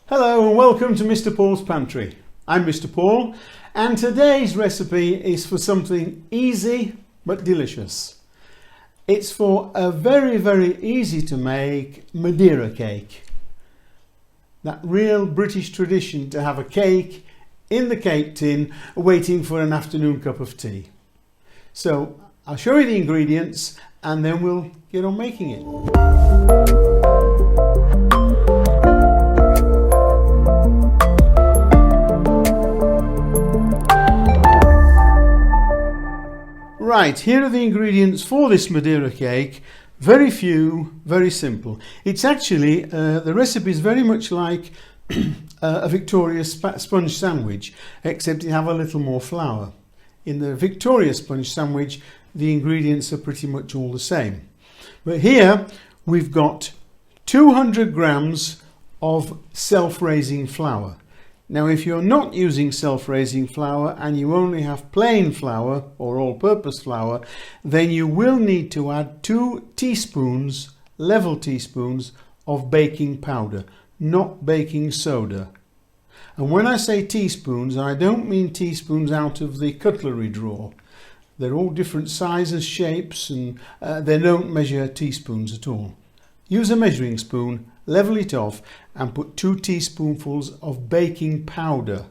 Hello and welcome to Mr. Paul's Pantry. I'm Mr. Paul and today's recipe is for something easy but delicious. It's for a very easy to make Madeira cake. That real British tradition to have a cake in the cake tin waiting for an afternoon cup of tea. So I'll show you the ingredients and then we'll get on making it. Right, here are the ingredients for this Madeira cake. Very few, very simple. It's actually, the recipe is very much like a Victoria sponge sandwich, except you have a little more flour. In the Victoria sponge sandwich, the ingredients are pretty much all the same. But here we've got 200 grams of self-raising flour. Now if you're not using self-raising flour and you only have plain flour or all-purpose flour, then you will need to add 2 teaspoons, level teaspoons of baking powder, not baking soda. And when I say teaspoons, I don't mean teaspoons out of the cutlery drawer. They're all different sizes, shapes, and they don't measure teaspoons at all. Use a measuring spoon, level it off and put 2 teaspoonfuls of baking powder,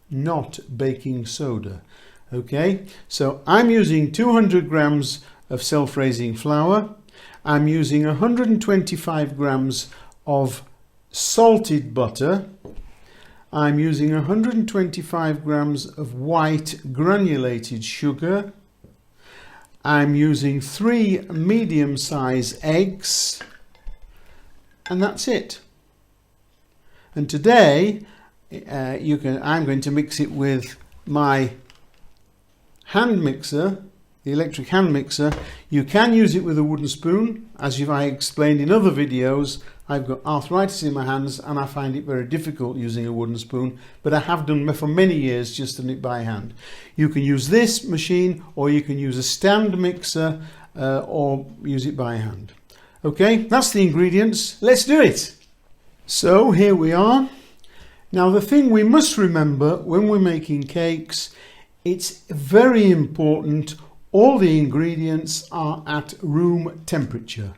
not baking soda. Okay, so I'm using 200 grams of self-raising flour. I'm using 125 grams of salted butter. I'm using 125 grams of white granulated sugar. I'm using 3 medium-sized eggs. And that's it. And today I'm going to mix it with my hand mixer, the electric hand mixer. You can use it with a wooden spoon. As I explained in other videos, I've got arthritis in my hands and I find it very difficult using a wooden spoon, but I have done for many years just done it by hand. You can use this machine or you can use a stand mixer or use it by hand. Okay, that's the ingredients. Let's do it. So here we are. Now the thing we must remember when we're making cakes, it's very important all the ingredients are at room temperature.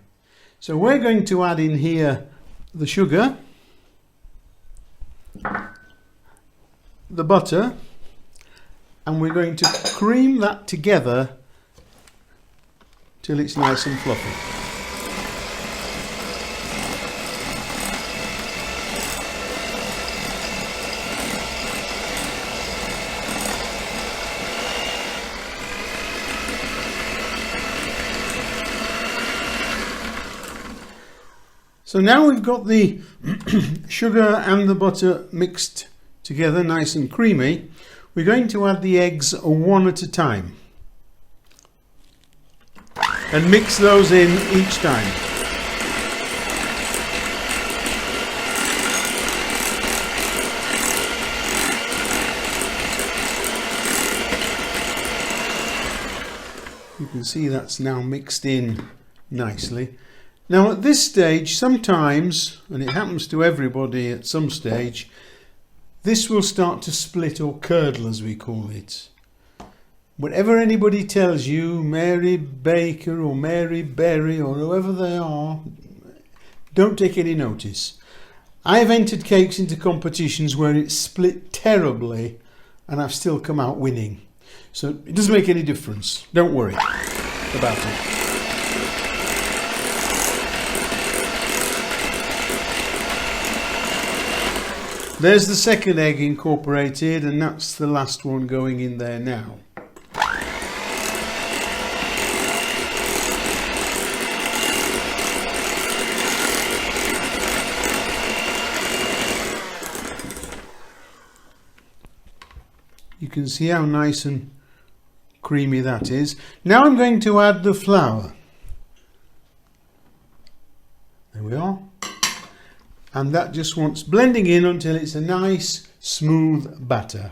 So we're going to add in here the sugar, the butter, and we're going to cream that together till it's nice and fluffy. So now we've got the sugar and the butter mixed together nice and creamy, we're going to add the eggs one at a time and mix those in each time. You can see that's now mixed in nicely. Now at this stage, sometimes, and it happens to everybody at some stage, this will start to split or curdle as we call it. Whatever anybody tells you, Mary Baker or Mary Berry or whoever they are, don't take any notice. I've entered cakes into competitions where it's split terribly and I've still come out winning. So it doesn't make any difference. Don't worry about it. There's the second egg incorporated and that's the last one going in there now. You can see how nice and creamy that is. Now I'm going to add the flour. There we are. And that just wants blending in until it's a nice smooth batter.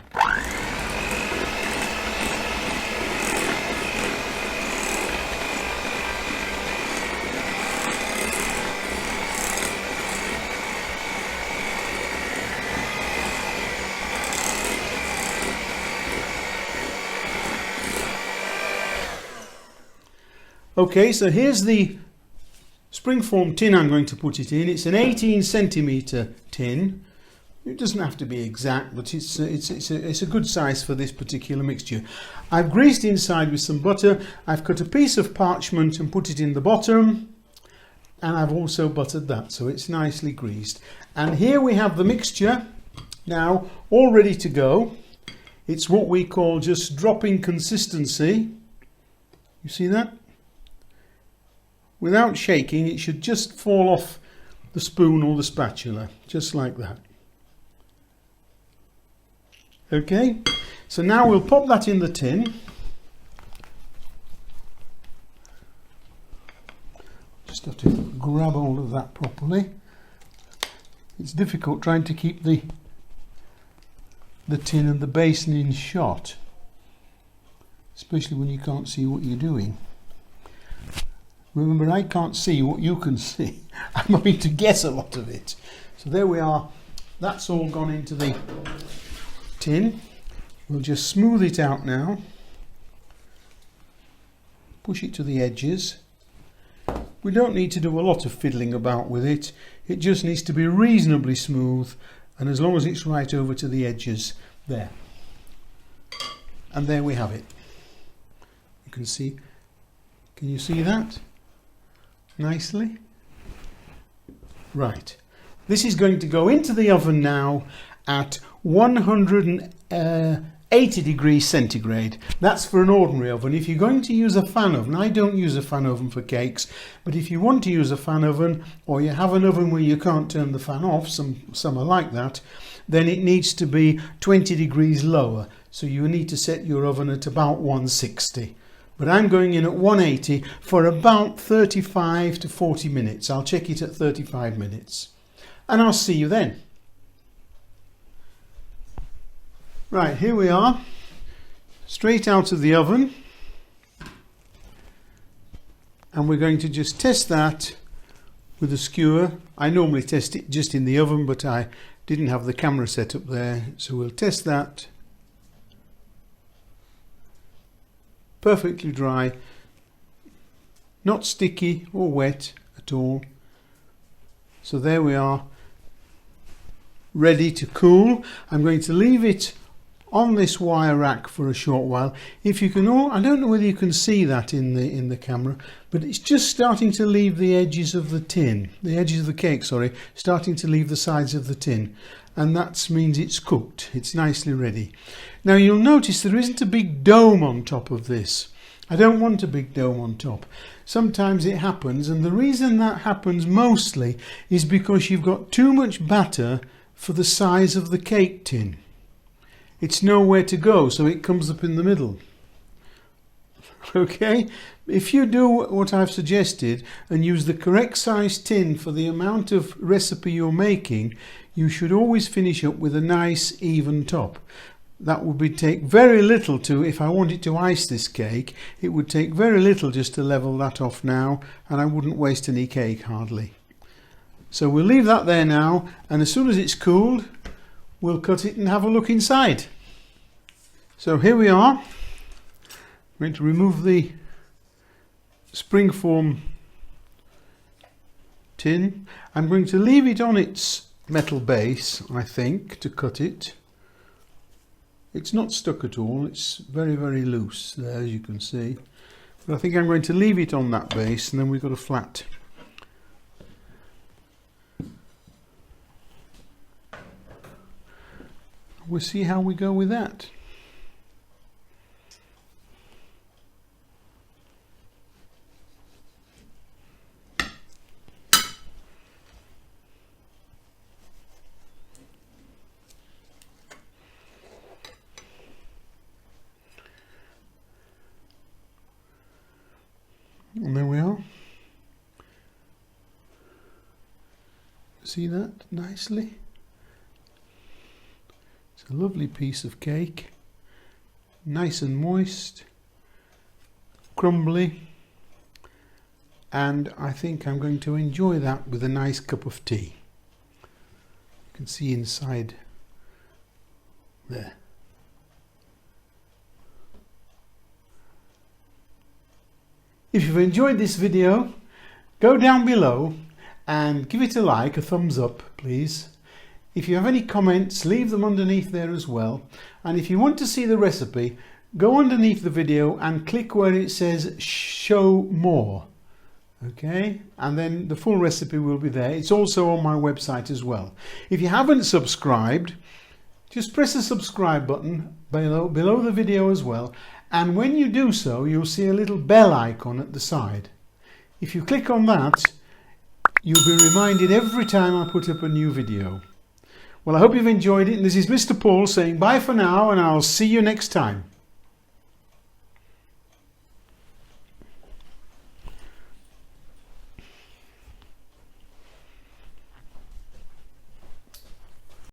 Okay, so here's the springform tin I'm going to put it in. It's an 18 centimetre tin. It doesn't have to be exact, but it's a good size for this particular mixture. I've greased inside with some butter. I've cut a piece of parchment and put it in the bottom, and I've also buttered that, so it's nicely greased. And here we have the mixture now all ready to go. It's what we call just dropping consistency. You see that? Without shaking, it should just fall off the spoon or the spatula, just like that. Okay, so now we'll pop that in the tin. Just have to grab hold of that properly. It's difficult trying to keep the tin and the basin in shot, especially when you can't see what you're doing. Remember, I can't see what you can see. I'm having to guess a lot of it. So there we are. That's all gone into the tin. We'll just smooth it out now. Push it to the edges. We don't need to do a lot of fiddling about with it. It just needs to be reasonably smooth, and as long as it's right over to the edges, there. And there we have it. You can see. Can you see that? Nicely. Right. This is going to go into the oven now at 180 degrees centigrade. That's for an ordinary oven. If you're going to use a fan oven, I don't use a fan oven for cakes, but if you want to use a fan oven, or you have an oven where you can't turn the fan off, some are like that, then it needs to be 20 degrees lower. So you need to set your oven at about 160. But I'm going in at 180 for about 35 to 40 minutes. I'll check it at 35 minutes. And I'll see you then. Right, here we are, straight out of the oven, and we're going to just test that with a skewer. I normally test it just in the oven, but I didn't have the camera set up there, so we'll test that. Perfectly dry, not sticky or wet at all. So there we are, ready to cool. I'm going to leave it on this wire rack for a short while. If you can I don't know whether you can see that in the camera, but it's just starting to leave the edges of the tin, the edges of the cake, sorry, starting to leave the sides of the tin, and that means it's cooked. It's nicely ready. Now you'll notice there isn't a big dome on top of this. I don't want a big dome on top. Sometimes it happens, and the reason that happens mostly is because you've got too much batter for the size of the cake tin. It's nowhere to go, so it comes up in the middle. Okay? If you do what I've suggested and use the correct size tin for the amount of recipe you're making, you should always finish up with a nice even top. That would take very little to, if I wanted to ice this cake, it would take very little just to level that off now, and I wouldn't waste any cake hardly. So we'll leave that there now, and as soon as it's cooled, we'll cut it and have a look inside. So here we are. I'm going to remove the springform tin. I'm going to leave it on its metal base, I think, to cut it. It's not stuck at all, it's very, very loose there, as you can see. But I think I'm going to leave it on that base, and then we've got a flat. We'll see how we go with that. And there we are. See that nicely? It's a lovely piece of cake, nice and moist, crumbly, and I think I'm going to enjoy that with a nice cup of tea. You can see inside there. If you've enjoyed this video, go down below and give it a like, a thumbs up please. If you have any comments, leave them underneath there as well. And if you want to see the recipe, go underneath the video and click where it says show more. Okay, and then the full recipe will be there. It's also on my website as well. If you haven't subscribed, just press the subscribe button below the video as well. And when you do so, you'll see a little bell icon at the side. If you click on that, you'll be reminded every time I put up a new video. Well, I hope you've enjoyed it. And this is Mr. Paul saying bye for now, and I'll see you next time.